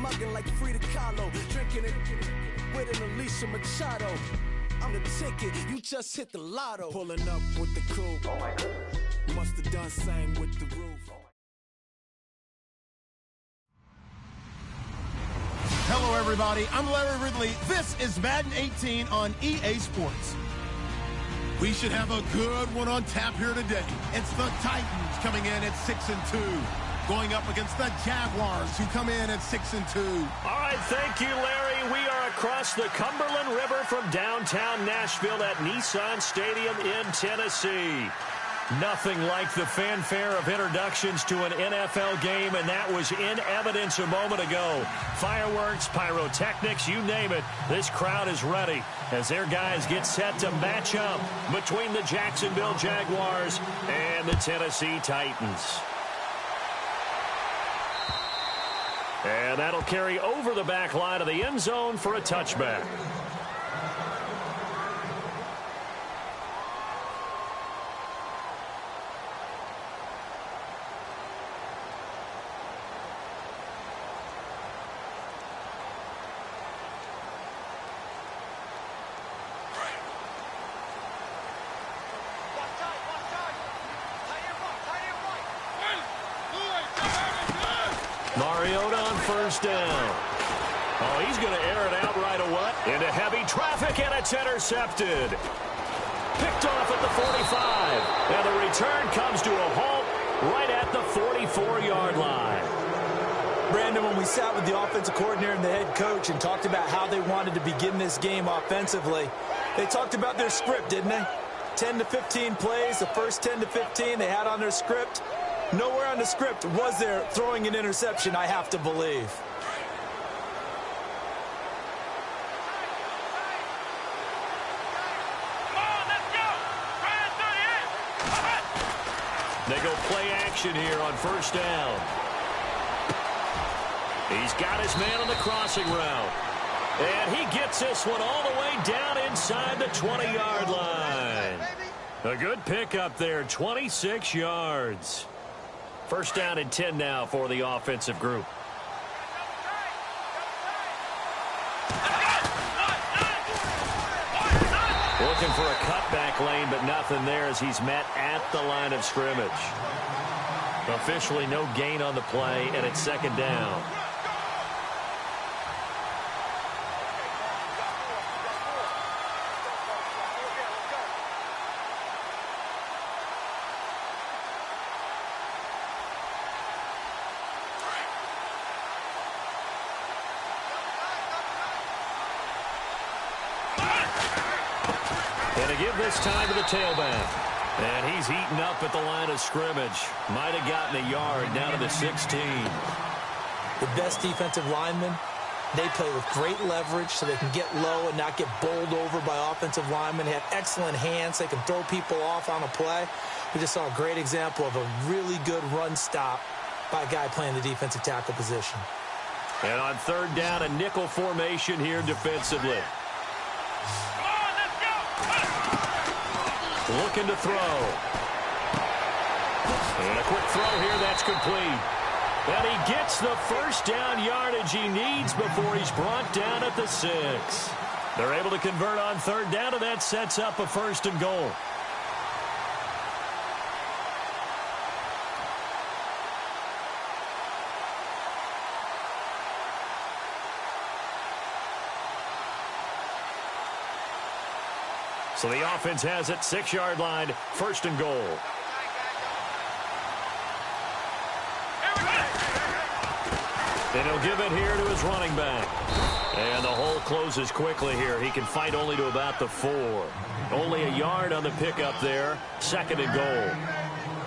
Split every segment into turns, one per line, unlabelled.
mugging like Frida Kahlo, drinking it with an Alicia Machado. I'm the ticket, you just hit the lotto. Pulling up with the coupe. Oh my goodness. Must have done same with the roof.
Hello, everybody. I'm Larry Ridley. This is Madden 18 on EA Sports. We should have a good one on tap here today. It's the Titans coming in at 6-2, going up against the Jaguars, who come in at 6-2.
All right, thank you, Larry. We are across the Cumberland River from downtown Nashville at Nissan Stadium in Tennessee. Nothing like the fanfare of introductions to an NFL game, and that was in evidence a moment ago. Fireworks, pyrotechnics, you name it. This crowd is ready as their guys get set to match up between the Jacksonville Jaguars and the Tennessee Titans. And that'll carry over the back line of the end zone for a touchback. Mariota on first down. Oh, he's going to air it out right away. Into heavy traffic, and it's intercepted. Picked off at the 45. And the return comes to a halt right at the 44-yard line.
Brandon, when we sat with the offensive coordinator and the head coach and talked about how they wanted to begin this game offensively, they talked about their script, didn't they? 10 to 15 plays, the first 10 to 15 they had on their script. Nowhere on the script was there throwing an interception, I have to believe.
They go play action here on first down. He's got his man on the crossing route. And he gets this one all the way down inside the 20-yard line. A good pickup there, 26 yards. First down and 10 now for the offensive group. Looking for a cutback lane, but nothing there as he's met at the line of scrimmage. Officially no gain on the play, and it's second down. Give this time to the tailback. And he's eaten up at the line of scrimmage. Might have gotten a yard down to the 16.
The best defensive linemen, they play with great leverage so they can get low and not get bowled over by offensive linemen. They have excellent hands. They can throw people off on a play. We just saw a great example of a really good run stop by a guy playing the defensive tackle position.
And on third down, a nickel formation here defensively. Looking to throw. And a quick throw here, that's complete. And he gets the first down yardage he needs before he's brought down at the 6. They're able to convert on third down, and that sets up a first and goal. So the offense has it, 6-yard line, first and goal. And he'll give it here to his running back. And the hole closes quickly here. He can fight only to about the 4. Only a yard on the pickup there, second and goal.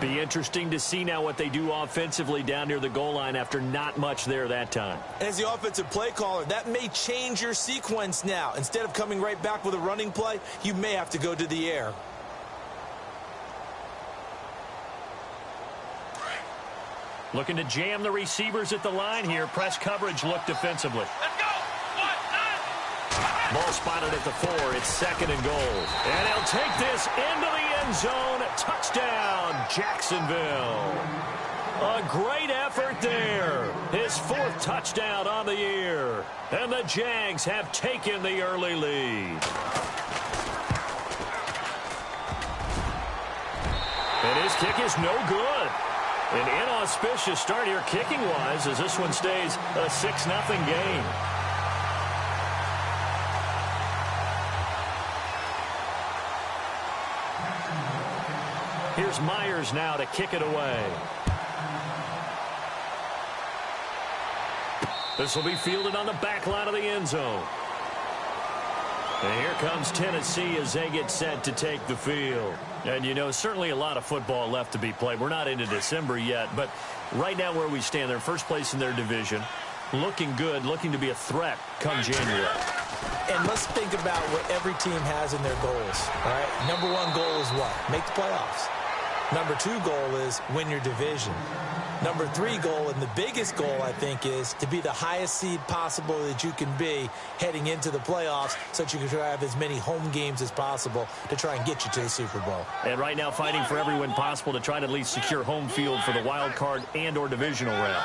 Be interesting to see now what they do offensively down near the goal line after not much there that time.
As the offensive play caller, that may change your sequence now. Instead of coming right back with a running play, you may have to go to the air.
Looking to jam the receivers at the line here. Press coverage look defensively.
Let's go!
Ball spotted at the 4. It's second and goal. And he'll take this into the end zone. Touchdown, Jacksonville. A great effort there. His 4th touchdown on the year. And the Jags have taken the early lead. And his kick is no good. An inauspicious start here kicking-wise as this one stays a 6-0 game. Here's Myers now to kick it away. This will be fielded on the back line of the end zone. And here comes Tennessee as they get set to take the field. And, you know, certainly a lot of football left to be played. We're not into December yet, but right now where we stand, they're first place in their division. Looking good, looking to be a threat come January.
And let's think about what every team has in their goals, all right? Number 1 goal is what? Make the playoffs. Number 2 goal is win your division. Number 3 goal, and the biggest goal, I think, is to be the highest seed possible that you can be heading into the playoffs so that you can try to have as many home games as possible to try and get you to the Super Bowl.
And right now fighting for every win possible to try to at least secure home field for the wild card and or divisional round.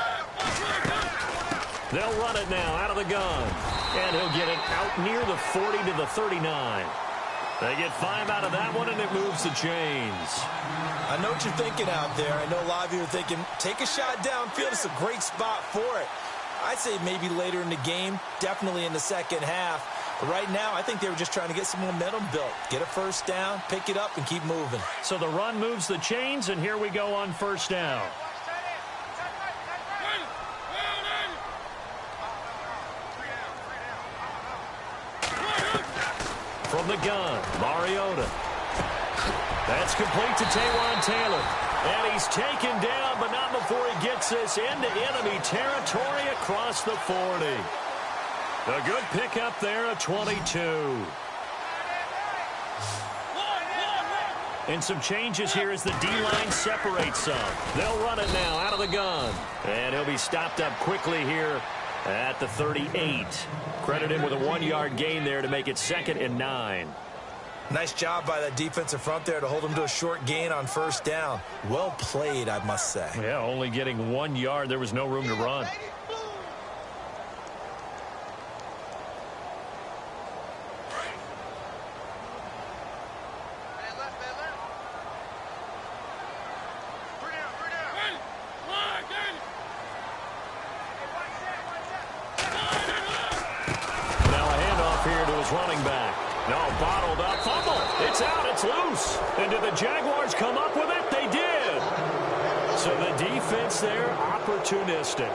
They'll run it now out of the gun. And he'll get it out near the 40 to the 39. They get 5 out of that one, and it moves the chains.
I know what you're thinking out there. I know a lot of you are thinking, take a shot downfield. It's a great spot for it. I'd say maybe later in the game, definitely in the second half. But right now, I think they were just trying to get some momentum built. Get a first down, pick it up, and keep moving.
So the run moves the chains, and here we go on first down. From the gun, Mariota. That's complete to Taywan Taylor. And he's taken down, but not before he gets this into enemy territory across the 40. A good pickup there at 22. And some changes here as the D-line separates some. They'll run it now out of the gun. And he'll be stopped up quickly here at the 38. Credit him with a 1-yard gain there to make it 2nd and 9.
Nice job by that defensive front there to hold him to a short gain on first down. Well played, I must say.
Yeah, only getting 1 yard. There was no room to run. Running back. No, bottled up. Fumble. It's out. It's loose. And did the Jaguars come up with it? They did. So the defense there, opportunistic.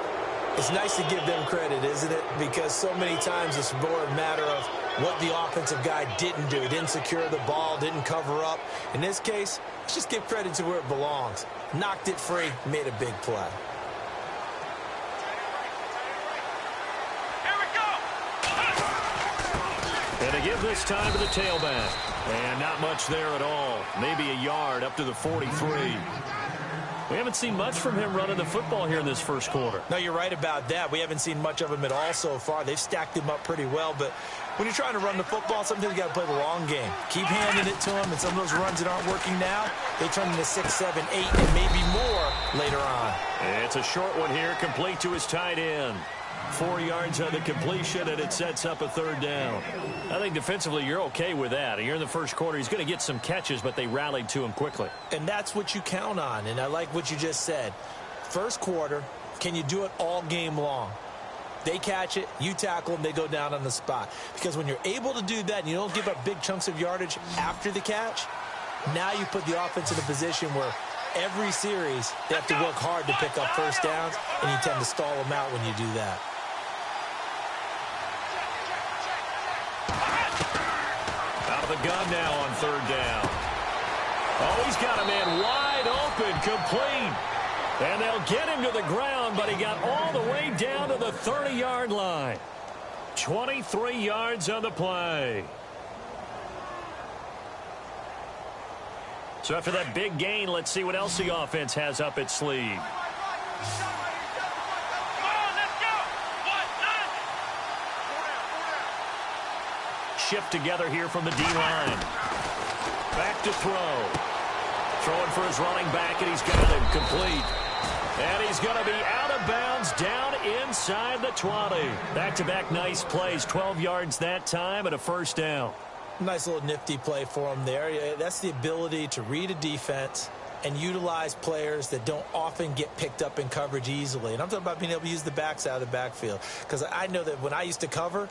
It's nice to give them credit, isn't it? Because so many times it's more a matter of what the offensive guy didn't do. Didn't secure the ball, didn't cover up. In this case, let's just give credit to where it belongs. Knocked it free, made a big play.
And they give this time to the tailback. And not much there at all. Maybe a yard up to the 43. We haven't seen much from him running the football here in this first quarter.
No, you're right about that. We haven't seen much of him at all so far. They've stacked him up pretty well. But when you're trying to run the football, sometimes you got to play the long game. Keep handing it to him. And some of those runs that aren't working now, they turn into 6, 7, 8, and maybe more later on.
It's a short one here, complete to his tight end. 4 yards on the completion, and it sets up a 3rd down. I think defensively you're okay with that. You're in the first quarter. He's going to get some catches, but they rallied to him quickly.
And that's what you count on, and I like what you just said. First quarter, can you do it all game long? They catch it, you tackle them, they go down on the spot. Because when you're able to do that and you don't give up big chunks of yardage after the catch, now you put the offense in a position where every series they have to work hard to pick up first downs, and you tend to stall them out when you do that.
Out of the gun now on 3rd down. Oh, he's got a man wide open, complete. And they'll get him to the ground, but he got all the way down to the 30-yard line. 23 yards on the play. So after that big gain, let's see what else the offense has up its sleeve. Shift together here from the D-line. Back to throw. Throwing for his running back, and he's got him complete. And he's going to be out of bounds down inside the 20. Back-to-back nice plays, 12 yards that time and a first down.
Nice little nifty play for him there. Yeah, that's the ability to read a defense and utilize players that don't often get picked up in coverage easily. And I'm talking about being able to use the backside of the backfield. Because I know that when I used to cover,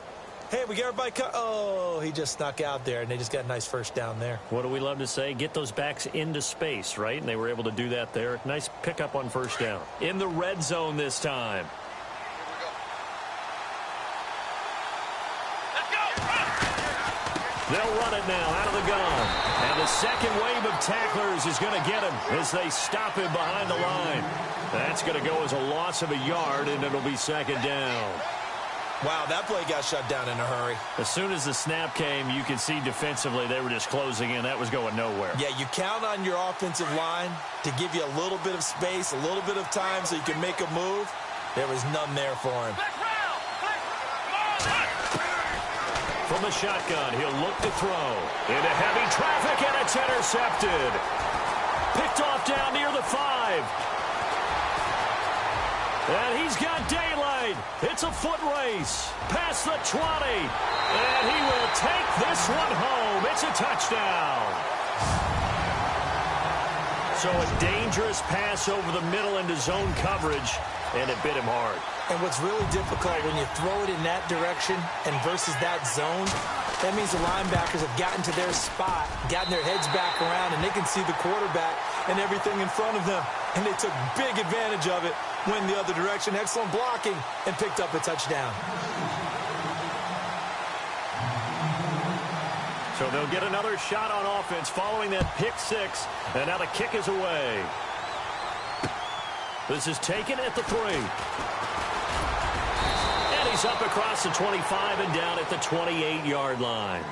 hey, we got everybody oh, he just snuck out there, and they just got a nice first down there.
What do we love to say? Get those backs into space, right? And they were able to do that there. Nice pickup on first down. In the red zone this time. They'll run it now out of the gun. And the second wave of tacklers is going to get him as they stop him behind the line. That's going to go as a loss of a yard, and it'll be second down.
Wow, that play got shut down in a hurry.
As soon as the snap came, you could see defensively they were just closing in. That was going nowhere.
Yeah, you count on your offensive line to give you a little bit of space, a little bit of time so you can make a move. There was none there for him.
From the shotgun, he'll look to throw. Into heavy traffic, and it's intercepted. Picked off down near the 5. And he's got daylight. It's a foot race. Past the 20. And he will take this one home. It's a touchdown. So a dangerous pass over the middle into zone coverage, and it bit him hard.
And what's really difficult when you throw it in that direction and versus that zone, that means the linebackers have gotten to their spot, gotten their heads back around, and they can see the quarterback and everything in front of them. And they took big advantage of it, went the other direction, excellent blocking, and picked up a touchdown.
So they'll get another shot on offense following that pick 6, and now the kick is away. This is taken at the 3. And he's up across the 25 and down at the 28-yard line.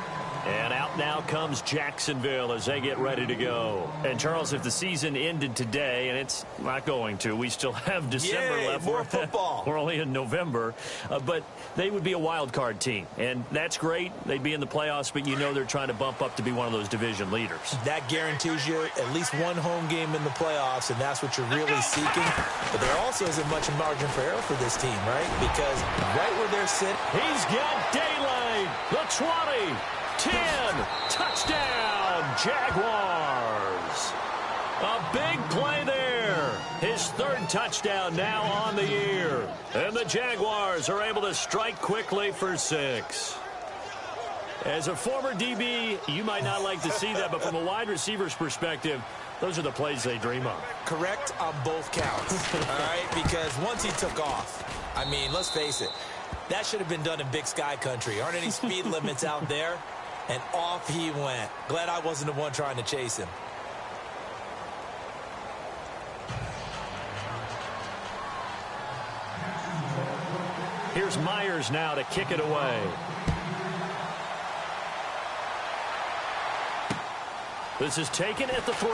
And out now comes Jacksonville as they get ready to go. And, Charles, if the season ended today, and it's not going to, we still have December left.
More football.
We're only in November. But they would be a wild card team. And that's great. They'd be in the playoffs, but you know they're trying to bump up to be one of those division leaders.
That guarantees you at least one home game in the playoffs, and that's what you're really seeking. But there also isn't much margin for error for this team, right? Because right where they're sitting,
he's got daylight. The 20. 10, touchdown, Jaguars. A big play there. His third touchdown now on the year. And the Jaguars are able to strike quickly for 6. As a former DB, you might not like to see that, but from a wide receiver's perspective, those are the plays they dream of.
Correct on both counts, all right? Because once he took off, I mean, let's face it, that should have been done in Big Sky Country. Aren't any speed limits out there? And off he went. Glad I wasn't the one trying to chase him.
Here's Myers now to kick it away. This is taken at the 3.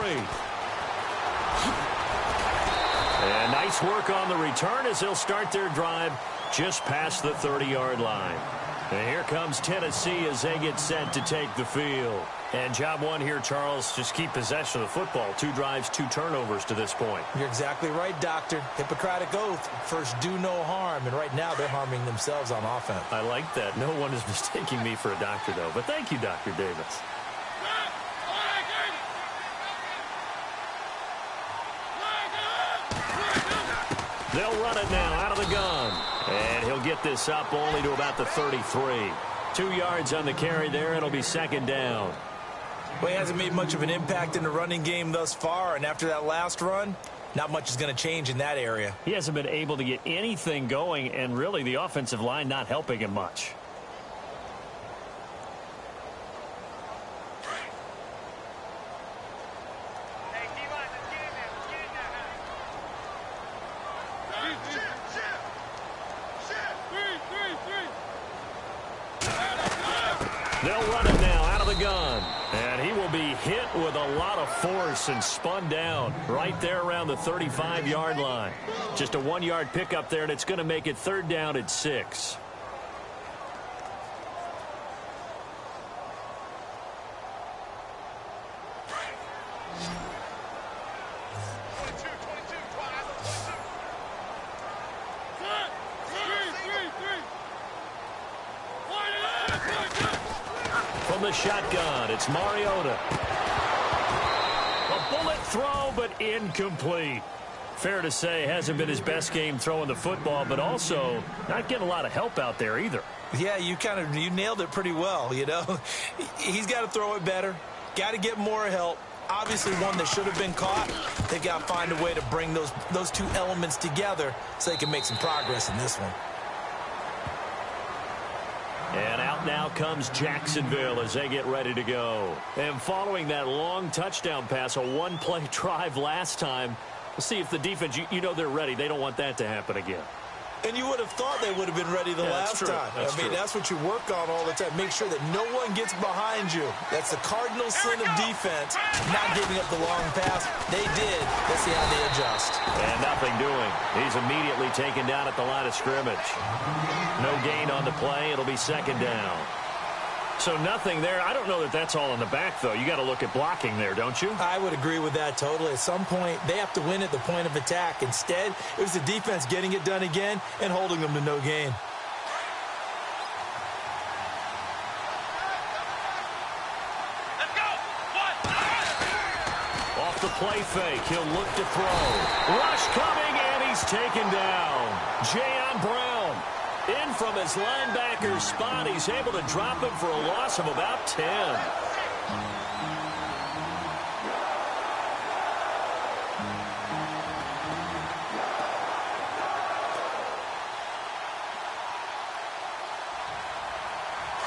And nice work on the return as they'll start their drive just past the 30-yard line. And here comes Tennessee as they get set to take the field. And job one here, Charles, just keep possession of the football. 2 drives, 2 turnovers to this point.
You're exactly right, Doctor. Hippocratic oath. First, do no harm. And right now, they're harming themselves on offense.
I like that. No one is mistaking me for a doctor, though. But thank you, Dr. Davis. They'll run it now out of the gun. And he'll get this up only to about the 33. 2 yards on the carry there. It'll be second down.
Well, he hasn't made much of an impact in the running game thus far. And after that last run, not much is going to change in that area.
He hasn't been able to get anything going. And really, the offensive line not helping him much. They'll run it now out of the gun. And he will be hit with a lot of force and spun down right there around the 35-yard line. Just a 1-yard pickup there, and it's going to make it third down at 6. From the shotgun, it's Mariota. A bullet throw, but incomplete. Fair to say, hasn't been his best game throwing the football, but also not getting a lot of help out there either.
Yeah, you nailed it pretty well, you know. He's got to throw it better. Got to get more help. Obviously one that should have been caught. They've got to find a way to bring those two elements together so they can make some progress in this one.
And out now comes Jacksonville as they get ready to go. And following that long touchdown pass, a one-play drive last time, we'll see if the defense, you know they're ready. They don't want that to happen again.
And you would have thought they would have been ready the last time. That's what you work on all the time. Make sure that no one gets behind you. That's the cardinal sin of defense, not giving up the long pass. They did. Let's see how they adjust.
And nothing doing. He's immediately taken down at the line of scrimmage. No gain on the play. It'll be second down. So nothing there. I don't know that that's all in the back, though. You got to look at blocking there, don't you?
I would agree with that totally. At some point, they have to win at the point of attack. Instead, it was the defense getting it done again and holding them to no gain.
Let's go!
Off the play fake, he'll look to throw. Rush coming, and he's taken down. Jayon Brown. In from his linebacker spot, he's able to drop him for a loss of about 10.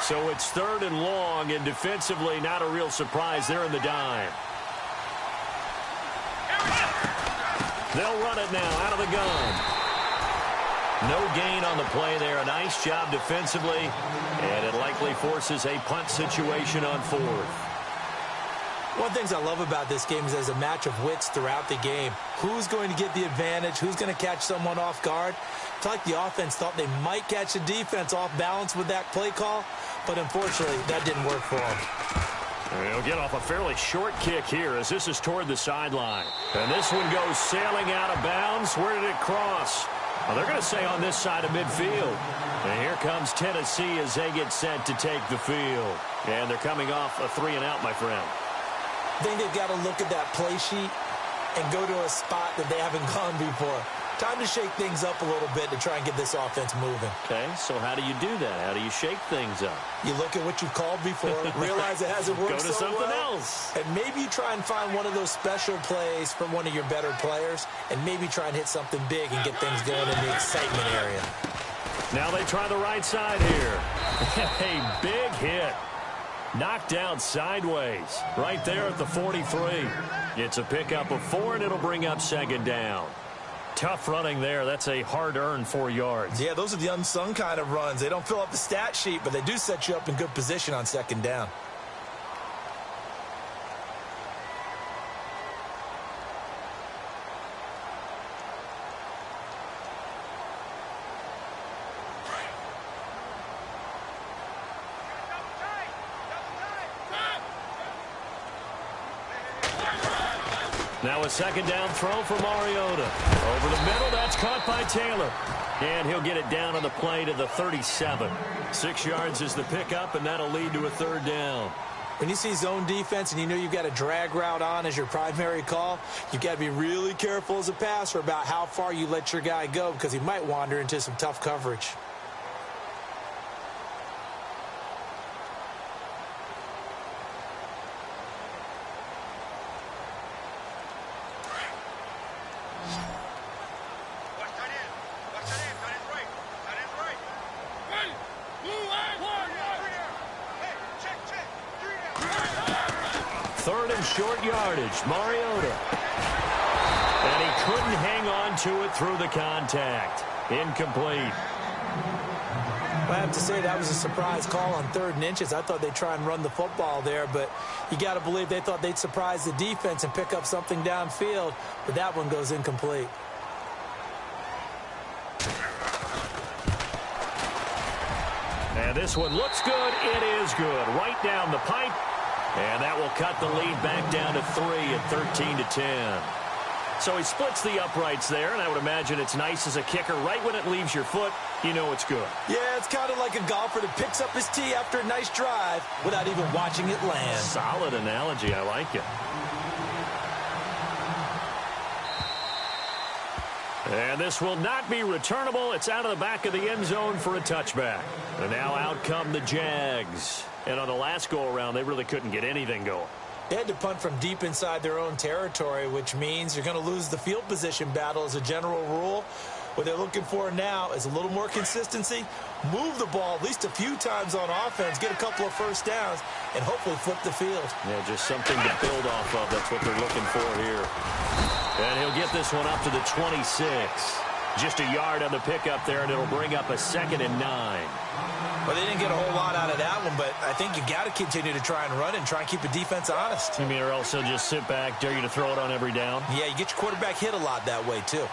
So it's third and long, and defensively not a real surprise. They're in the dime. They'll run it now out of the gun. No gain on the play there. A nice job defensively, and it likely forces a punt situation on fourth.
One of the things I love about this game is there's a match of wits throughout the game. Who's going to get the advantage? Who's going to catch someone off guard? It's like the offense thought they might catch the defense off balance with that play call, but unfortunately, that didn't work for them.
He'll get off a fairly short kick here as this is toward the sideline. And this one goes sailing out of bounds. Where did it cross? Well, they're going to say on this side of midfield. And here comes Tennessee as they get set to take the field. And they're coming off a 3-and-out, my friend.
I think they've got to look at that play sheet and go to a spot that they haven't gone before. Time to shake things up a little bit to try and get this offense moving.
Okay, so how do you do that? How do you shake things up?
You look at what you've called before, realize it hasn't worked
Go to
so
something
well,
else.
and maybe you try and find one of those special plays from one of your better players, and maybe try and hit something big and get things going in the excitement area.
Now they try the right side here. A big hit. Knocked down sideways. Right there at the 43. It's a pickup of 4, and it'll bring up second down. Tough running there. That's a hard-earned 4 yards.
Yeah, those are the unsung kind of runs. They don't fill up the stat sheet, but they do set you up in good position on second down.
Now a second down throw for Mariota. Over the middle, that's caught by Taylor. And he'll get it down on the play to the 37. 6 yards is the pickup, and that'll lead to a third down.
When you see zone defense and you know you've got a drag route on as your primary call, you've got to be really careful as a passer about how far you let your guy go because he might wander into some tough coverage.
Third and short yardage, Mariota. And he couldn't hang on to it through the contact. Incomplete.
I have to say that was a surprise call on 3rd and inches. I thought they'd try and run the football there, but you got to believe they thought they'd surprise the defense and pick up something downfield, but that one goes incomplete.
And this one looks good. It is good. Right down the pipe. And that will cut the lead back down to 3 at 13-10. So he splits the uprights there, and I would imagine it's nice as a kicker. Right when it leaves your foot, you know it's good.
Yeah, it's kind of like a golfer that picks up his tee after a nice drive without even watching it land.
Solid analogy. I like it. And this will not be returnable. It's out of the back of the end zone for a touchback. And now out come the Jags. And on the last go-around, they really couldn't get anything going.
They had to punt from deep inside their own territory, which means you're going to lose the field position battle as a general rule. What they're looking for now is a little more consistency, move the ball at least a few times on offense, get a couple of first downs, and hopefully flip the field.
Yeah, just something to build off of. That's what they're looking for here. And he'll get this one up to the 26. Just a yard on the pickup there, and it'll bring up a 2nd and 9.
Well, they didn't get a whole lot out of that one, but I think you got to continue to try and run and try and keep the defense honest.
You mean, or also just sit back, dare you to throw it on every down?
Yeah, you get your quarterback hit a lot that way, too.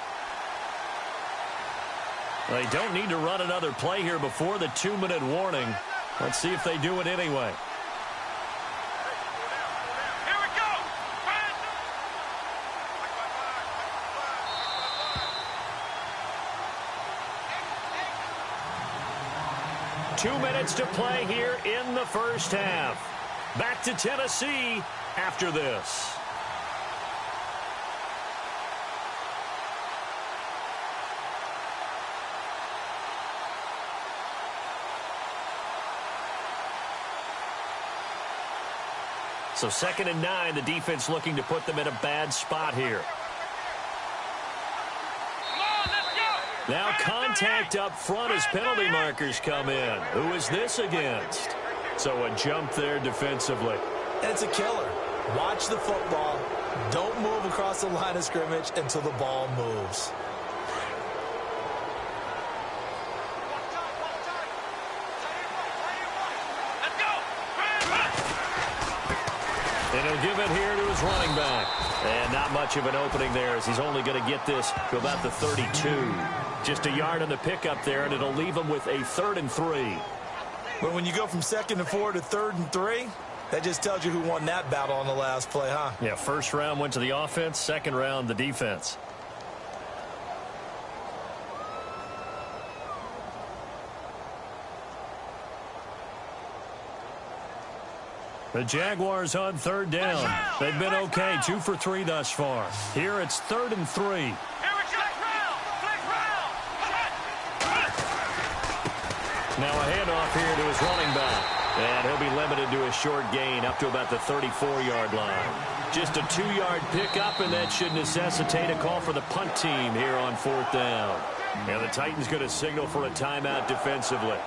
They don't need to run another play here before the 2-minute warning. Let's see if they do it anyway.
Here we go.
2 minutes to play here in the first half. Back to Tennessee after this. So 2nd and 9, the defense looking to put them in a bad spot here.
Come on, let's go.
Now contact up front as penalty markers come in. Who is this against? So a jump there defensively.
And it's a killer. Watch the football. Don't move across the line of scrimmage until the ball moves.
Let's go.
And he'll give it here to his running back. And not much of an opening there as he's only going to get this to about the 32. Just a yard on the pickup there, and it'll leave him with a 3rd and 3.
But when you go from 2nd and 4 to 3rd and 3, that just tells you who won that battle on the last play, huh?
Yeah, first round went to the offense, second round the defense. The Jaguars on 3rd down. They've been okay, 2 for 3 thus far. Here it's 3rd and 3.
Here we go. Flex round.
Now a handoff here to his running back. And he'll be limited to a short gain up to about the 34-yard line. Just a 2-yard pickup, and that should necessitate a call for the punt team here on 4th down. And the Titans going to signal for a timeout defensively.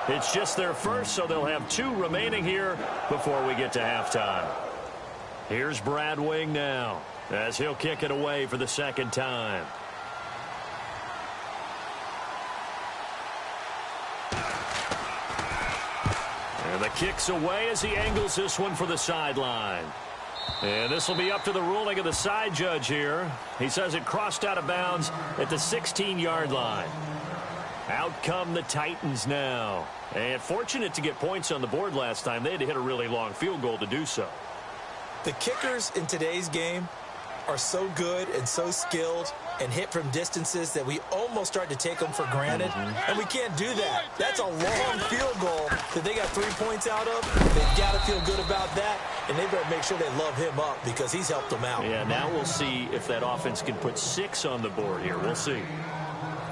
It's just their first, so they'll have 2 remaining here before we get to halftime. Here's Brad Wing now as he'll kick it away for the 2nd time. And the kick's away as he angles this one for the sideline. And this will be up to the ruling of the side judge here. He says it crossed out of bounds at the 16-yard line. Out come the Titans now. And fortunate to get points on the board last time. They had to hit a really long field goal to do so.
The kickers in today's game are so good and so skilled and hit from distances that we almost start to take them for granted. And we can't do that. That's a long field goal that they got 3 points out of. They've got to feel good about that, and they better make sure they love him up because he's helped them out.
Yeah, now we'll see if that offense can put 6 on the board here. We'll see.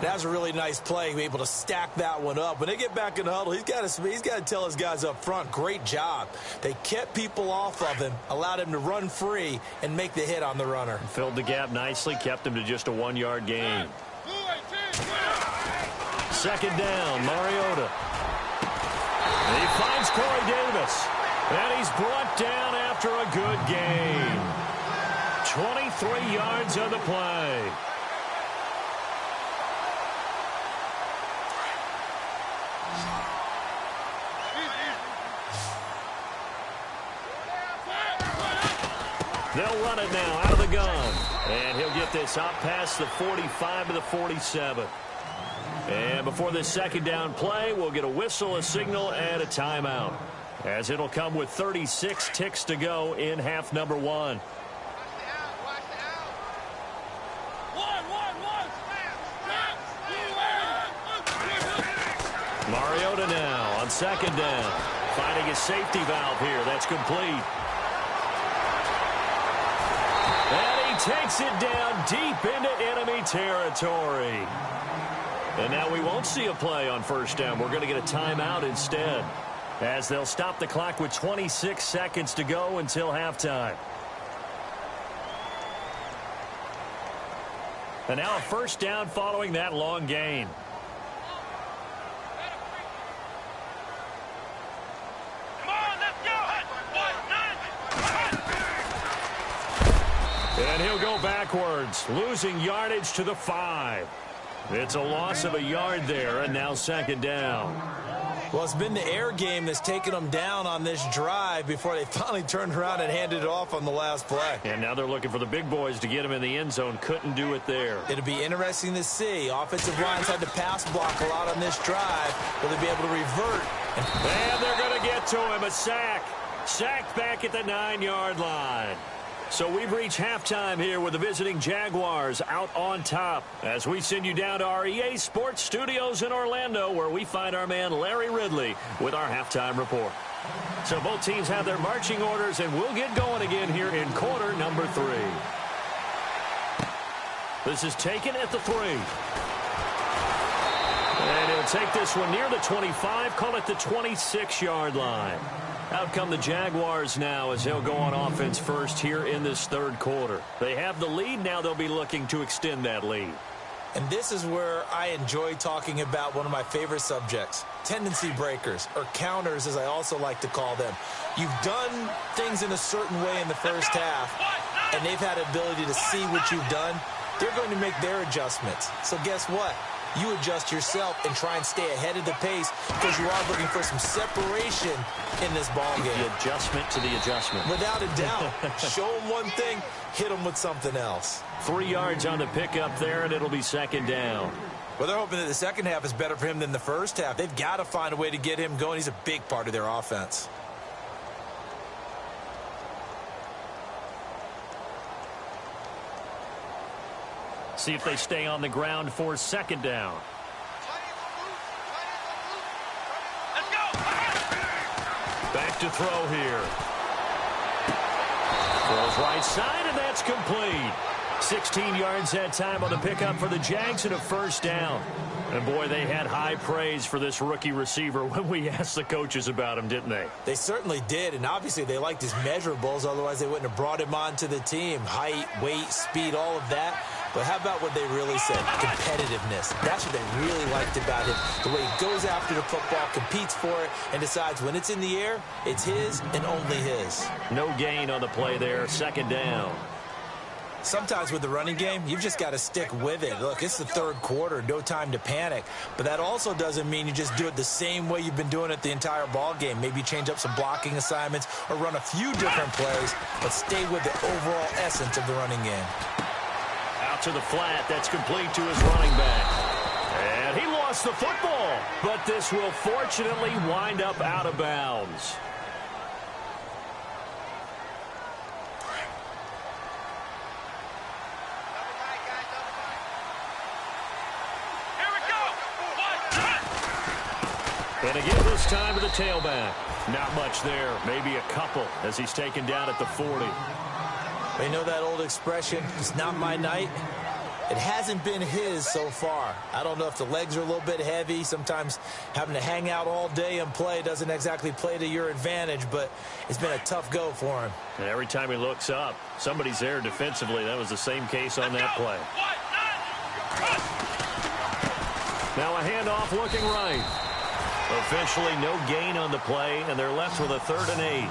That was a really nice play, able to stack that one up. When they get back in the huddle, he's got to tell his guys up front, great job. They kept people off of him, allowed him to run free and make the hit on the runner.
Filled the gap nicely, kept him to just a 1-yard gain. 2nd down, Mariota. And he finds Corey Davis. And he's brought down after a good gain. 23 yards on the play. They'll run it now out of the gun. And he'll get this up past the 45 to the 47. And before this 2nd down play, we'll get a whistle, a signal, and a timeout. As it'll come with 36 ticks to go in half number 1. Mariota now on second down. Finding his safety valve here. That's complete. And he takes it down deep into enemy territory. And now we won't see a play on first down. We're going to get a timeout instead, as they'll stop the clock with 26 seconds to go until halftime. And now a first down following that long gain.
Come on, let's go.
And he'll go backwards, losing yardage to the 5. It's a loss of a yard there, and now second down.
Well, it's been the air game that's taken them down on this drive before they finally turned around and handed it off on the last play.
And now they're looking for the big boys to get him in the end zone. Couldn't do it there.
It'll be interesting to see. Offensive lines had to pass block a lot on this drive. Will they be able to revert?
And they're going to get to him. A sack. Sacked back at the 9-yard line. So we've reached halftime here with the visiting Jaguars out on top, as we send you down to our EA Sports Studios in Orlando, where we find our man Larry Ridley with our halftime report. So both teams have their marching orders, and we'll get going again here in quarter number 3. This is taken at the 3. And he'll take this one near the 25, call it the 26-yard line. Out come the Jaguars now, as they'll go on offense first here in this third quarter. They have the lead. Now they'll be looking to extend that lead.
And this is where I enjoy talking about one of my favorite subjects, tendency breakers, or counters, as I also like to call them. You've done things in a certain way in the first half, and they've had the ability to see what you've done. They're going to make their adjustments. So guess what? You adjust yourself and try and stay ahead of the pace, because you are looking for some separation in this ball game.
The adjustment to the adjustment.
Without a doubt. Show them one thing, hit them with something else.
3 yards on the pickup there, and it'll be second down.
Well, they're hoping that the second half is better for him than the first half. They've got to find a way to get him going. He's a big part of their offense.
See if they stay on the ground for second down.
Let's go.
Back to throw here. Throws right side, and that's complete. 16 yards that time on the pickup for the Jags and a first down. And, boy, they had high praise for this rookie receiver when we asked the coaches about him, didn't they?
They certainly did, and obviously they liked his measurables. Otherwise, they wouldn't have brought him onto the team. Height, weight, speed, all of that. But how about what they really said? Competitiveness. That's what they really liked about him. The way he goes after the football, competes for it, and decides when it's in the air, it's his and only his.
No gain on the play there. Second down.
Sometimes with the running game, you've just got to stick with it. Look, it's the third quarter, no time to panic. But that also doesn't mean you just do it the same way you've been doing it the entire ball game. Maybe change up some blocking assignments or run a few different plays, but stay with the overall essence of the running game.
Out to the flat. That's complete to his running back. And he lost the football, but this will fortunately wind up out of bounds. And again this time to the tailback. Not much there. Maybe a couple as he's taken down at the 40.
You know that old expression, it's not my night? It hasn't been his so far. I don't know if the legs are a little bit heavy. Sometimes having to hang out all day and play doesn't exactly play to your advantage, but it's been a tough go for him.
And every time he looks up, somebody's there defensively. That was the same case on that play. Now a handoff looking right. Officially no gain on the play, and they're left with a 3rd and 8.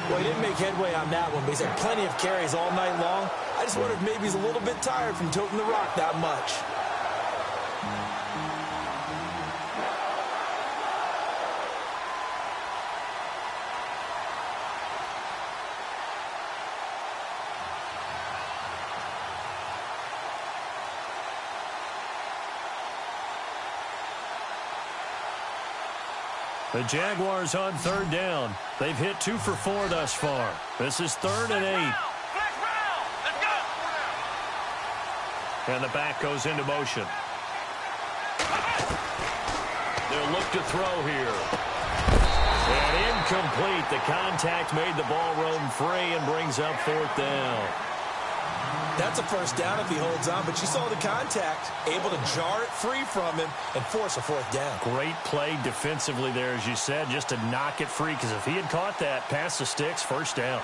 Well, he didn't make headway on that one, but he's had plenty of carries all night long. I just wonder if maybe he's a little bit tired from toting the rock that much.
The Jaguars on 3rd down. They've hit 2 for 4 thus far. This is 3rd and 8. And the back goes into motion. He'll look to throw here. And incomplete. The contact made the ball roam free and brings up 4th down.
That's a first down if he holds on, but you saw the contact, able to jar it free from him and force a 4th down.
Great play defensively there, as you said, just to knock it free, because if he had caught that, past the sticks, 1st down.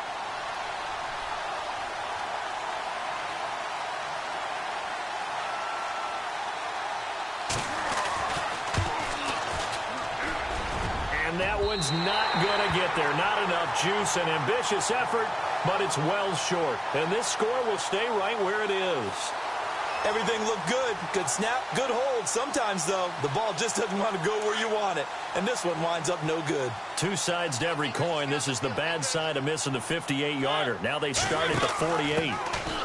And that one's not going to get there. Not enough juice. An ambitious effort, but it's well short. And this score will stay right where it is.
Everything looked good. Good snap, good hold. Sometimes, though, the ball just doesn't want to go where you want it. And this one winds up no good.
Two sides to every coin. This is the bad side of missing the 58-yarder. Now they start at the 48.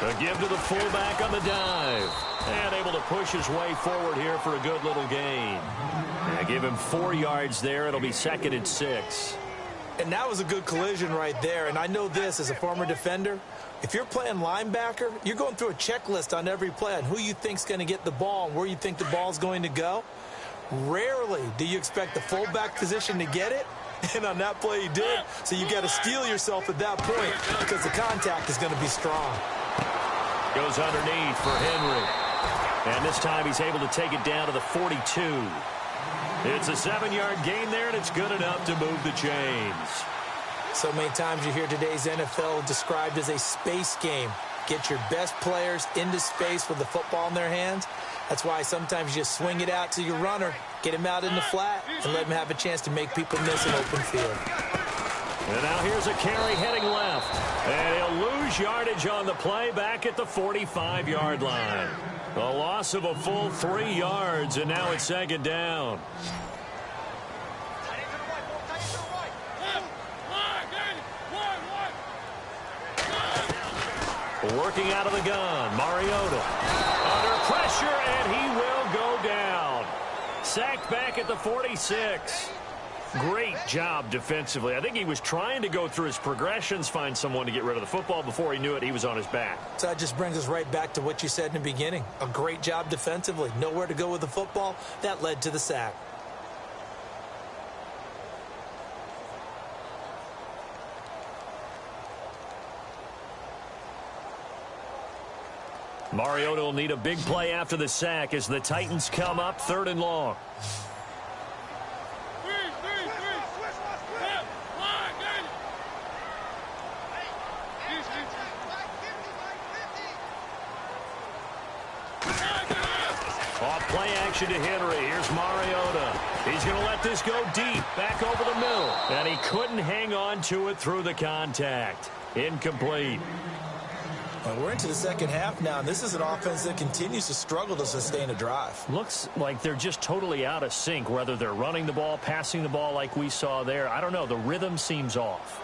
A give to the fullback on the dive. And able to push his way forward here for a good little gain. Now give him 4 yards there. It'll be 2nd and 6.
And that was a good collision right there. And I know this as a former defender. If you're playing linebacker, you're going through a checklist on every play on who you think's going to get the ball and where you think the ball's going to go. Rarely do you expect the fullback position to get it. And on that play, he did. So you got to steel yourself at that point because the contact is going to be strong.
Goes underneath for Henry. And this time he's able to take it down to the 42. It's a 7-yard gain there, and it's good enough to move the chains.
So many times you hear today's NFL described as a space game. Get your best players into space with the football in their hands. That's why sometimes you just swing it out to your runner, get him out in the flat, and let him have a chance to make people miss an open field.
And now here's a carry heading left. And he'll lose yardage on the play back at the 45-yard line. A loss of a full 3 yards, and now it's 2nd down. Working out of the gun, Mariota. Under pressure, and he will go down. Sacked back at the 46. Great job defensively. I think he was trying to go through his progressions, find someone to get rid of the football. Before he knew it, he was on his back.
So that just brings us right back to what you said in the beginning. A great job defensively. Nowhere to go with the football. That led to the sack.
Mariota will need a big play after the sack as the Titans come up 3rd and long. Off play action to Henry. Here's Mariota. He's going to let this go deep, back over the middle. And he couldn't hang on to it through the contact. Incomplete.
Well, we're into the second half now, and this is an offense that continues to struggle to sustain a drive.
Looks like they're just totally out of sync, whether they're running the ball, passing the ball like we saw there. I don't know. The rhythm seems off.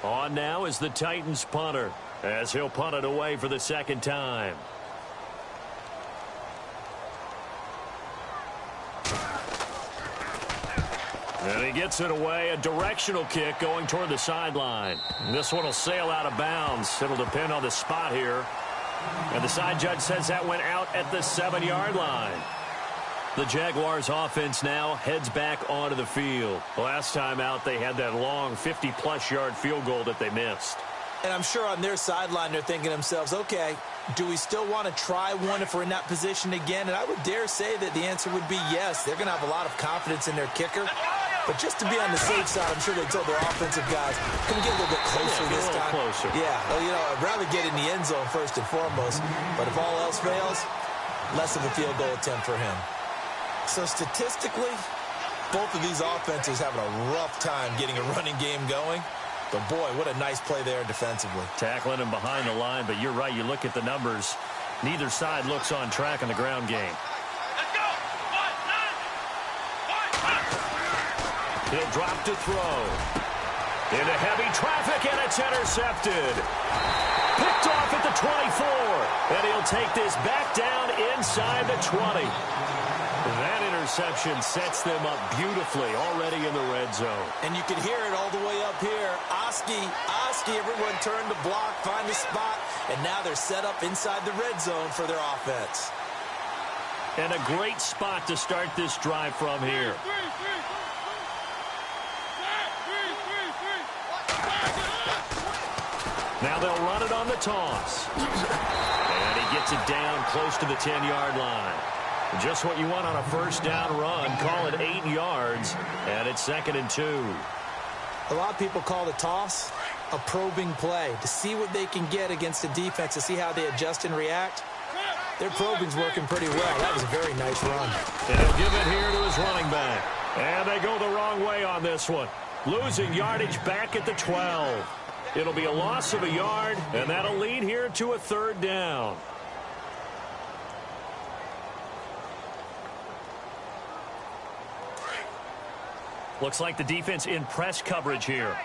On now is the Titans punter, as he'll punt it away for the 2nd time. And he gets it away, a directional kick going toward the sideline. This one will sail out of bounds. It'll depend on the spot here. And the side judge says that went out at the 7-yard line. The Jaguars offense now heads back onto the field. Last time out, they had that long 50-plus yard field goal that they missed.
And I'm sure on their sideline they're thinking to themselves, okay, do we still want to try one if we're in that position again? And I would dare say that the answer would be yes. They're going to have a lot of confidence in their kicker. But just to be on the safe side, I'm sure they told their offensive guys, can we get a little bit closer this time?
Closer.
Yeah, well, you know, I'd rather get in the end zone first and foremost. But if all else fails, less of a field goal attempt for him. So statistically, both of these offenses having a rough time getting a running game going. But, boy, what a nice play there defensively.
Tackling him behind the line, but you're right. You look at the numbers. Neither side looks on track in the ground game.
Let's go! 1, 9, 1.
He'll drop to throw. Into heavy traffic, and it's intercepted. Picked off at the 24. And he'll take this back down inside the 20. That interception sets them up beautifully already in the red zone.
And you can hear it all the way up here. Oski, risky. Everyone turned to block, find a spot, and now they're set up inside the red zone for their offense.
And a great spot to start this drive from here. Now they'll run it on the toss. And he gets it down close to the 10-yard line. Just what you want on a first down run. Call it 8 yards, and it's 2nd and 2.
A lot of people call the toss a probing play to see what they can get against the defense, to see how they adjust and react. Their probing's working pretty well. That was a very nice run.
And he'll give it here to his running back. And they go the wrong way on this one. Losing yardage back at the 12. It'll be a loss of a yard, and that'll lead here to a 3rd down. Looks like the defense in press coverage here.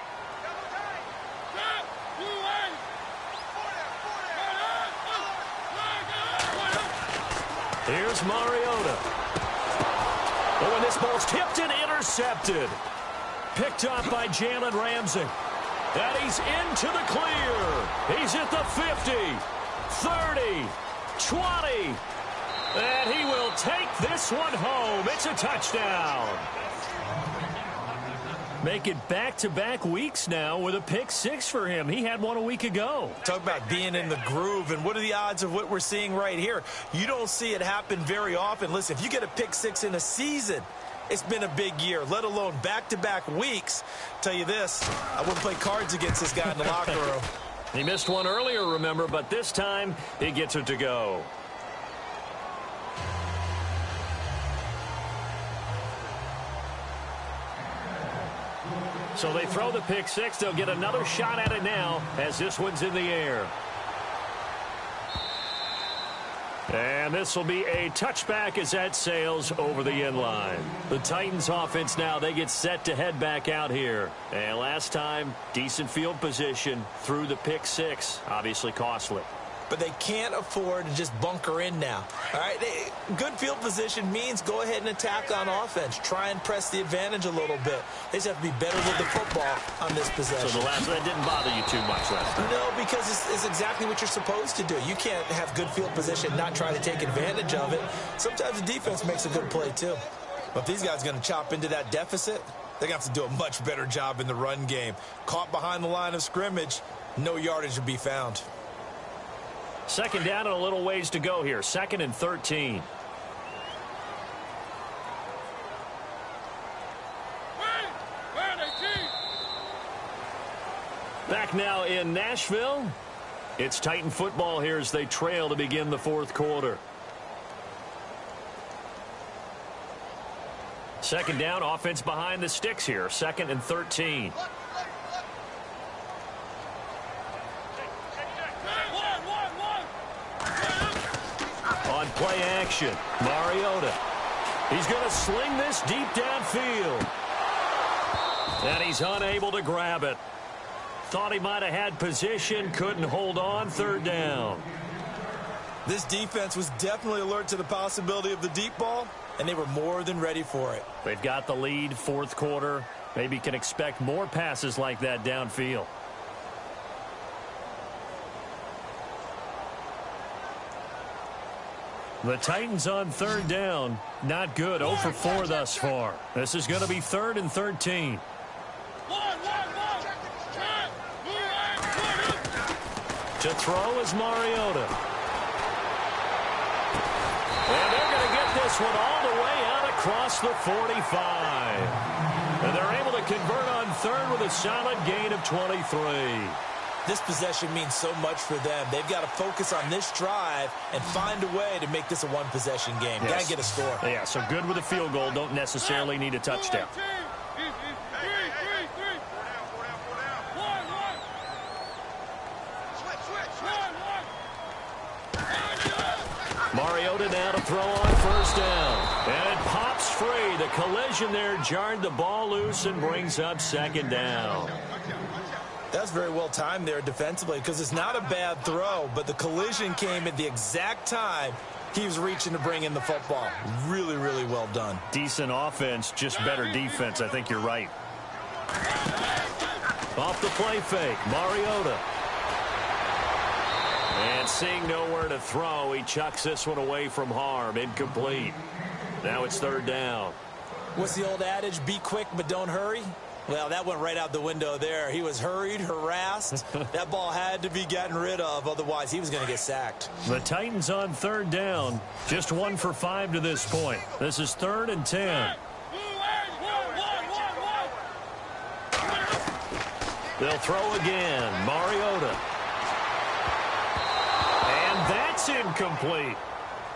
Here's Mariota. Oh, and this ball's tipped and intercepted. Picked up by Jalen Ramsey. And he's into the clear. He's at the 50, 30, 20. And he will take this one home. It's a touchdown. Make it back-to-back weeks now with a pick 6 for him. He had one a week ago.
Talk about being in the groove, and what are the odds of what we're seeing right here? You don't see it happen very often. Listen, if you get a pick 6 in a season, it's been a big year, let alone back-to-back weeks. Tell you this, I wouldn't play cards against this guy in the locker room.
He missed one earlier, remember, but this time he gets it to go. So they throw the pick 6. They'll get another shot at it now as this one's in the air. And this will be a touchback as that sails over the end line. The Titans offense now, they get set to head back out here. And last time, decent field position through the pick 6. Obviously costly.
But they can't afford to just bunker in now. All right, good field position means go ahead and attack on offense. Try and press the advantage a little bit. They just have to be better with the football on this possession.
So the last that didn't bother you too much last time?
No, because it's exactly what you're supposed to do. You can't have good field position, not try to take advantage of it. Sometimes the defense makes a good play too. But if these guys are going to chop into that deficit, they're going to have to do a much better job in the run game. Caught behind the line of scrimmage, no yardage to be found.
2nd down and a little ways to go here. 2nd and 13. Back now in Nashville. It's Titan football here as they trail to begin the 4th quarter. 2nd down, offense behind the sticks here. 2nd and 13. On play action, Mariota. He's going to sling this deep downfield. And he's unable to grab it. Thought he might have had position, couldn't hold on. 3rd down.
This defense was definitely alert to the possibility of the deep ball, and they were more than ready for it.
They've got the lead, 4th quarter. Maybe can expect more passes like that downfield. The Titans on 3rd down. Not good. 0 for 4 thus far. This is going to be 3rd and 13. To throw is Mariota. And they're going to get this one all the way out across the 45. And they're able to convert on 3rd with a solid gain of 23.
This possession means so much for them. They've got to focus on this drive and find a way to make this a one-possession game.
Yes.
Got to get a score.
Yeah, so good with a field goal. Don't necessarily need a touchdown. Mariota now to throw on 1st down. And it pops free. The collision there jarred the ball loose and brings up 2nd down.
That's very well timed there defensively because it's not a bad throw, but the collision came at the exact time he was reaching to bring in the football. Really, really well done.
Decent offense, just better defense. I think you're right. Off the play fake, Mariota. And seeing nowhere to throw, he chucks this one away from harm. Incomplete. Now it's third down.
What's the old adage? Be quick, but don't hurry. Well, that went right out the window there. He was hurried, harassed. That ball had to be gotten rid of. Otherwise, he was going to get sacked.
The Titans on third down. Just 1 for 5 to this point. This is 3rd and 10. They'll throw again. Mariota. And that's incomplete.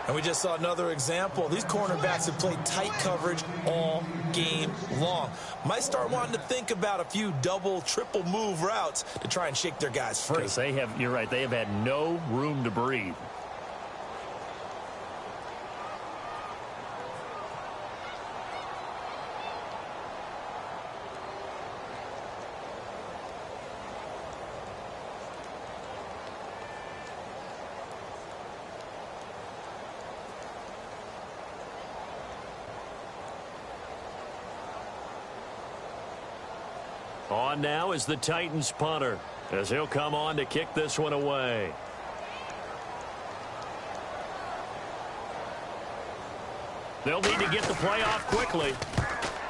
And we just saw another example. These cornerbacks have played tight coverage all game long. Might start wanting to think about a few double, triple move routes to try and shake their guys free.
Because you're right, they have had no room to breathe. On now is the Titans punter, as he'll come on to kick this one away. They'll need to get the play off quickly.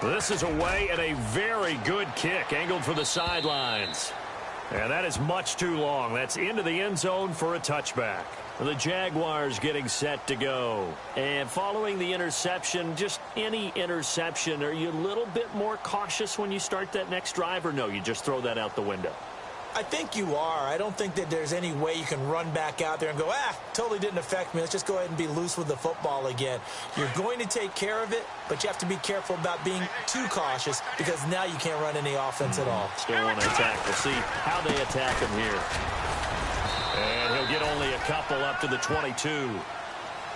This is away and a very good kick, angled for the sidelines. And that is much too long. That's into the end zone for a touchback. The Jaguars getting set to go. And following the interception, just any interception, are you a little bit more cautious when you start that next drive, or no, you just throw that out the window?
I think you are. I don't think that there's any way you can run back out there and go, totally didn't affect me. Let's just go ahead and be loose with the football again. You're going to take care of it, but you have to be careful about being too cautious because now you can't run any offense at all.
Still want to attack. We'll see how they attack him here. And he'll get only a couple up to the 22.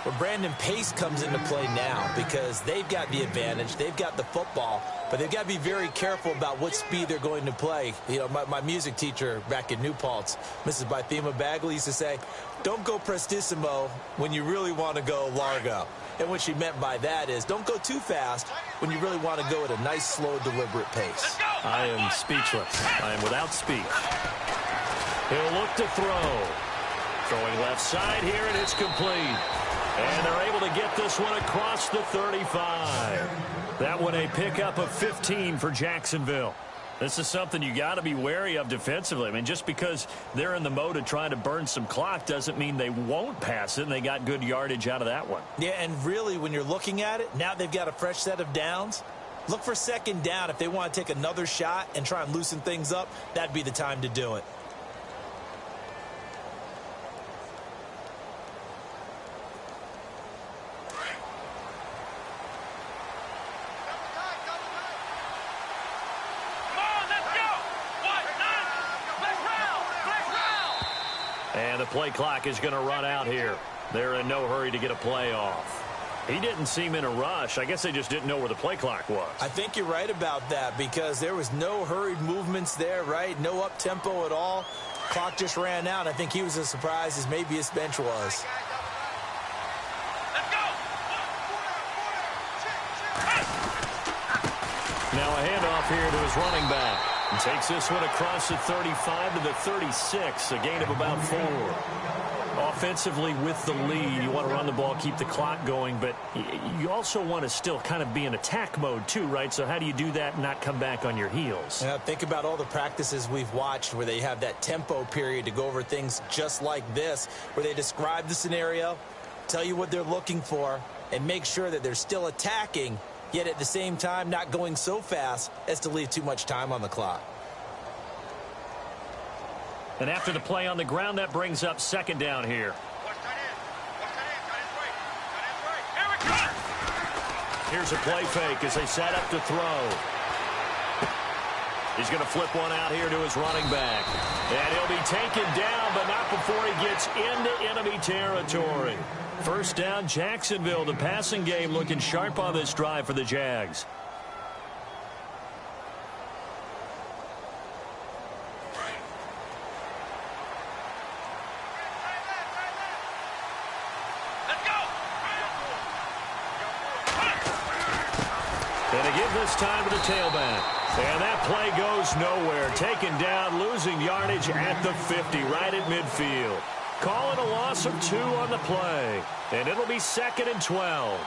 Well, Brandon, pace comes into play now because they've got the advantage. They've got the football, but they've got to be very careful about what speed they're going to play. You know, my music teacher back in New Paltz, Mrs. Bythema Bagley, used to say, don't go prestissimo when you really want to go largo. And what she meant by that is don't go too fast when you really want to go at a nice, slow, deliberate pace.
I am speechless. I am without speech. He'll look to throw. Throwing left side here, and it's complete. And they're able to get this one across the 35. That one a pickup of 15 for Jacksonville. This is something you got to be wary of defensively. I mean, just because they're in the mode of trying to burn some clock doesn't mean they won't pass it, and they got good yardage out of that one.
Yeah, and really, when you're looking at it, now they've got a fresh set of downs. Look for second down. If they want to take another shot and try and loosen things up, that'd be the time to do it.
And the play clock is going to run out here. They're in no hurry to get a play off. He didn't seem in a rush. I guess they just didn't know where the play clock was.
I think you're right about that because there was no hurried movements there, right? No up-tempo at all. Clock just ran out. I think he was as surprised as maybe his bench was.
Now a handoff here to his running back. He takes this one across the 35 to the 36, a gain of about 4. Offensively with the lead, you want to run the ball, keep the clock going, but you also want to still kind of be in attack mode too, right? So how do you do that and not come back on your heels?
Yeah, think about all the practices we've watched where they have that tempo period to go over things just like this, where they describe the scenario, tell you what they're looking for, and make sure that they're still attacking, yet at the same time not going so fast as to leave too much time on the clock.
And after the play on the ground, that brings up second down here. Here's a play fake as they set up to throw. He's going to flip one out here to his running back. And he'll be taken down, but not before he gets into enemy territory. First down, Jacksonville. The passing game looking sharp on this drive for the Jags. And they give this time to the tailback. And that play goes nowhere. Taken down, losing yardage at the 50, right at midfield. Call it a loss of 2 on the play. And it'll be 2nd and 12.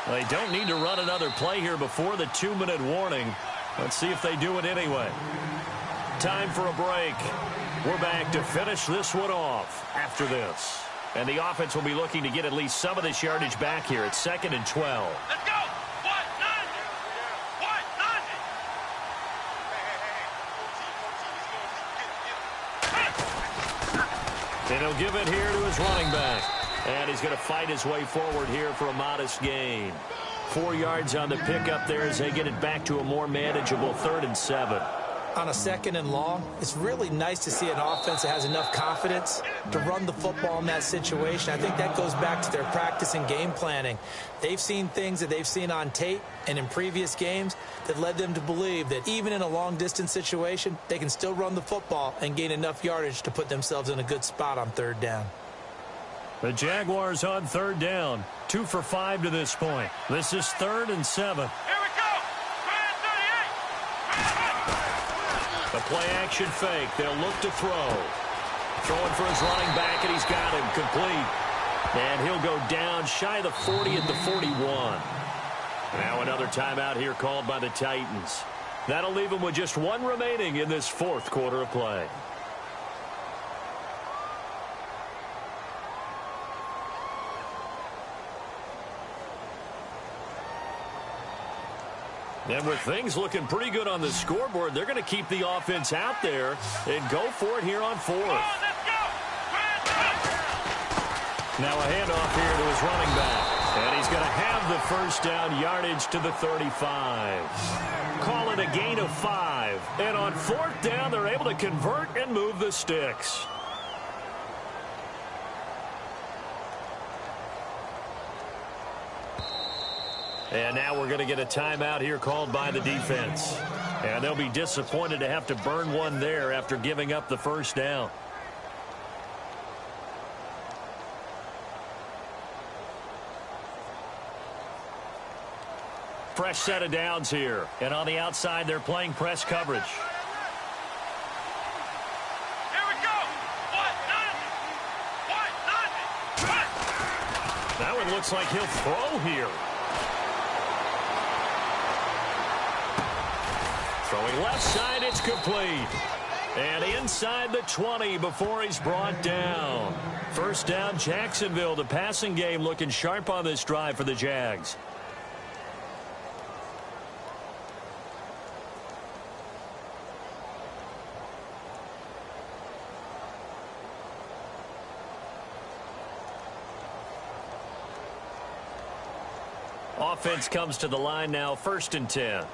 They don't need to run another play here before the 2-minute warning. Let's see if they do it anyway. Time for a break. We're back to finish this one off after this. And the offense will be looking to get at least some of this yardage back here at 2nd and 12.
Let's go! What? None! What? None!
And he'll give it here to his running back. And he's going to fight his way forward here for a modest gain. 4 yards on the pickup there as they get it back to a more manageable 3rd and 7.
On a 2nd and long, it's really nice to see an offense that has enough confidence to run the football in that situation. I think that goes back to their practice and game planning. They've seen things that they've seen on tape and in previous games that led them to believe that even in a long-distance situation, they can still run the football and gain enough yardage to put themselves in a good spot on 3rd down.
The Jaguars on 3rd down. 2 for 5 to this point. This is 3rd and 7.
Here we go!
The play-action fake. They'll look to throw. Throwing for his running back, and he's got him complete. And he'll go down shy of the 40 at the 41. Now another timeout here called by the Titans. That'll leave them with just 1 remaining in this 4th quarter of play. And with things looking pretty good on the scoreboard, they're going to keep the offense out there and go for it here on 4th. Now a handoff here to his running back. And he's going to have the 1st down, yardage to the 35. Call it a gain of 5. And on 4th down, they're able to convert and move the sticks. And now we're going to get a timeout here called by the defense. And they'll be disappointed to have to burn one there after giving up the 1st down. Fresh set of downs here. And on the outside, they're playing press coverage.
Here we go! What? None! What? None!
That one looks like he'll throw here. Throwing left side, it's complete. And inside the 20 before he's brought down. 1st down, Jacksonville. The passing game looking sharp on this drive for the Jags. Offense comes to the line now, 1st and 10.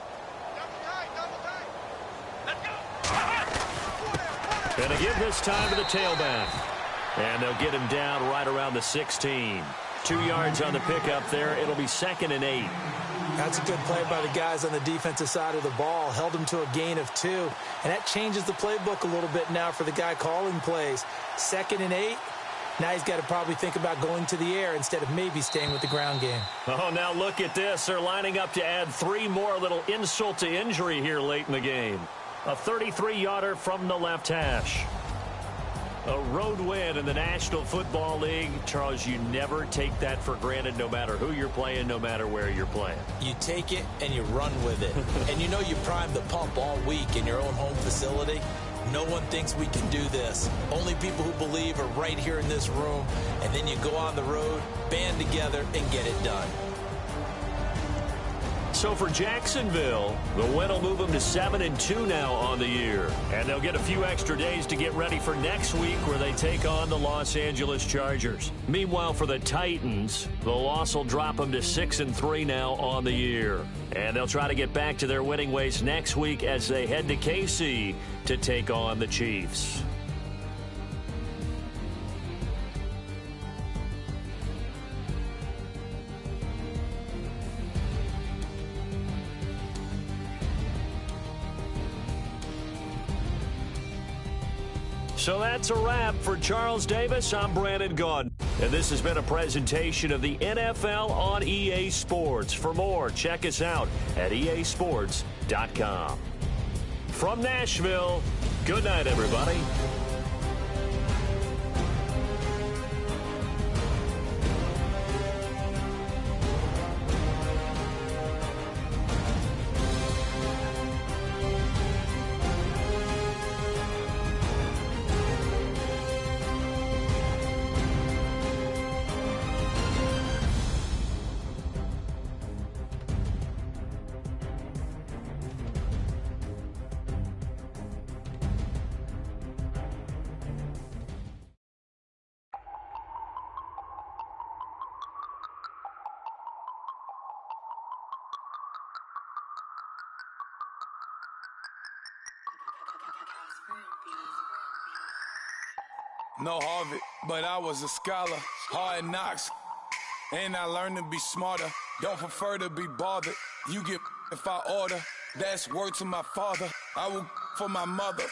Going to give this time to the tailback. And they'll get him down right around the 16. 2 yards on the pickup there. It'll be 2nd and 8.
That's a good play by the guys on the defensive side of the ball. Held him to a gain of 2. And that changes the playbook a little bit now for the guy calling plays. 2nd and 8. Now he's got to probably think about going to the air instead of maybe staying with the ground game.
Oh, now look at this. They're lining up to add 3 more, little insult to injury here late in the game. A 33-yarder from the left hash. A road win in the National Football League. Charles, you never take that for granted no matter who you're playing, no matter where you're playing.
You take it and you run with it. And you know you primed the pump all week in your own home facility. No one thinks we can do this. Only people who believe are right here in this room. And then you go on the road, band together, and get it done.
So for Jacksonville, the win will move them to 7-2 now on the year. And they'll get a few extra days to get ready for next week where they take on the Los Angeles Chargers. Meanwhile, for the Titans, the loss will drop them to 6-3 now on the year. And they'll try to get back to their winning ways next week as they head to KC to take on the Chiefs. So that's a wrap for Charles Davis. I'm Brandon Gaudin. And this has been a presentation of the NFL on EA Sports. For more, check us out at easports.com. From Nashville, good night, everybody.
No Harvard, but I was a scholar. Hard knocks, and I learned to be smarter. Don't prefer to be bothered. You get if I order. That's word to my father. I will for my mother.